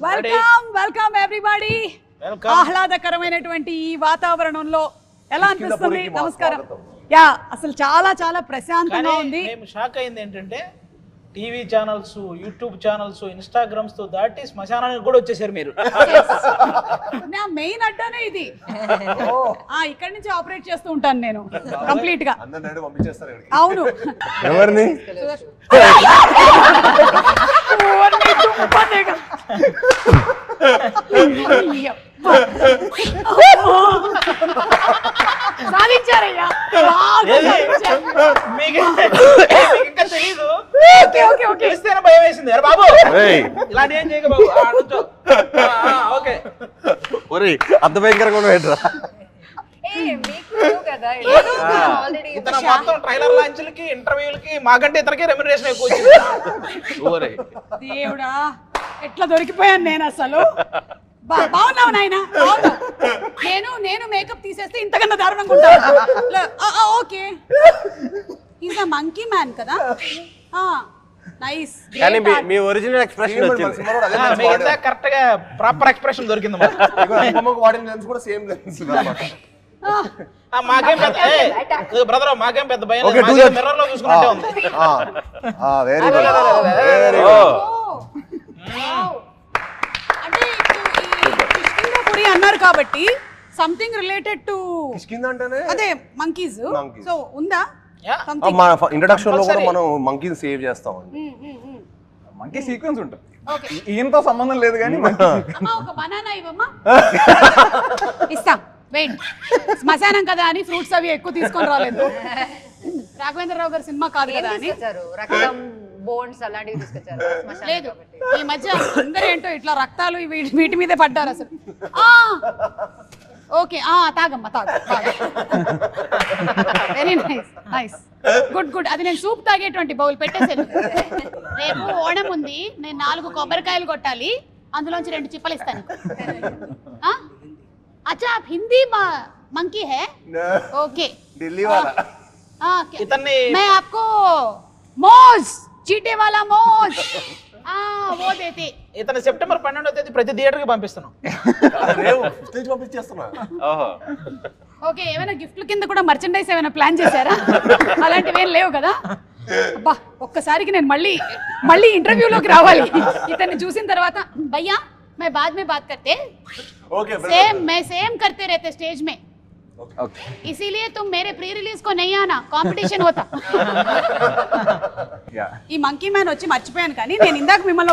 Welcome everybody. ఆహ్లాదకరమైనటువంటి ఈ వాతావరణంలో ఎలా అనిపిస్తుంది? నమస్కారం. యా, అసలు చాలా చాలా ప్రశాంతంగా ఉంది. మేము షాక్ అయింది ఏంటంటే TV channels, YouTube channels, Instagrams తో దాటి శ్మశానానికి కూడా వచ్చేసారు మీరు. నా మెయిన్ అడ్డానే ఇది. ఇక్కడి నుంచి ఆపరేట్ చేస్తూ ఉంటాను నేను కంప్లీట్ గా. అవును. ఎవరిని? సాధించారయ్యా. ఇంకా తెలీదు, భయం వేసింది. అరే బాబు ఇలాంటి ఏం చేయక బాబు. ఓకే, అంత భయంకరంగా ఏంట్రా? ఇతను మొత్తం ట్రైలర్ లాంచ్లకి, ఇంటర్వ్యూలకి మాకంటే ఇతనికి రెమ్యునరేషన్ ఎక్కువ వచ్చింది. దేవుడా, ఎట్లా దొరికిపోయాను నేను అసలు. బాగున్నావు నాయన. నేను మేకప్ తీసేస్తే ఇంతకన్నా దారుణంగా ఉంటాను. Okay, is a monkey man కదా. నైస్. కానీ మీ ఒరిజినల్ ఎక్స్ప్రెషన్ వచ్చింది. కరెక్ట్ గా ప్రాపర్ ఎక్స్ప్రెషన్ దొరికింది. మాకేం పెద్ద బ్రదర్, మాకేం పెద్ద భయం. మిర్రర్ లో చూసుకున్నట్టే ఉంది. అంటే కిష్కింధాపురి అన్నారు కాబట్టి సంథింగ్ రిలేటెడ్ టు అదే మంకీస్. సో ఉందా? మా ఇంట్రడక్షన్ లో కూడా మనం మంకీని సేవ్ చేస్తాం. మంకీ సీక్వెన్స్ ఉంటుంది. ఈయనతో సంబంధం లేదు కానీ ఒక బనానా ఇవ్వమ్మా. ఇస్తాం. వెయిట్, శ్మశానం కదా అని ఫ్రూట్స్ అవి ఎక్కువ తీసుకొని రాలేదు. రాఘవేంద్రరావు గారి సినిమా కాదు కదా అని లేదు. ఈ మధ్య అందరూ ఏంటో ఇట్లా రక్తాలు వీటి మీదే పడ్డారు అసలు. ఓకే, తాగమ్మా, తాగు. Very nice, nice, good good. అది నేను సూప్ తాగేటువంటి బౌల్ పెట్టేసాను. రేపు ఓణం ఉంది, నేను 4 కొబ్బరికాయలు కొట్టాలి, అందులోంచి 2 చిప్పలు ఇస్తాను. अच्छा, आप हिंदी मंकी है? ओके, दिल्ली वाला. मैं आपको मोज, चीटे वाला मोज, वो देते. ఇతను సెప్టెంబర్ 12వ తేదీ ప్రతి థియేటర్ కి పంపిస్తున్నాం. ఓకే, ఏమైనా గిఫ్ట్ల కింద కూడా మర్చెండైజ్ ఏమైనా ప్లాన్ చేశారా? అలాంటివి ఏం లేవు కదా. అబ్బా, ఒక్కసారికి నేను మళ్ళీ ఇంటర్వ్యూలోకి రావాలి. ఇతన్ని చూసిన తర్వాత భయ్యా मैं बाद में बात करते. मैं सेम करते रहते स्टेज में. इसीलिए तुम मेरे प्री रिलीज को नहीं आना, कंपटीशन होता. ఈ మంకీ మ్యాన్ వచ్చి మర్చిపోయాను కానీ నేను ఇందాక మిమ్మల్ని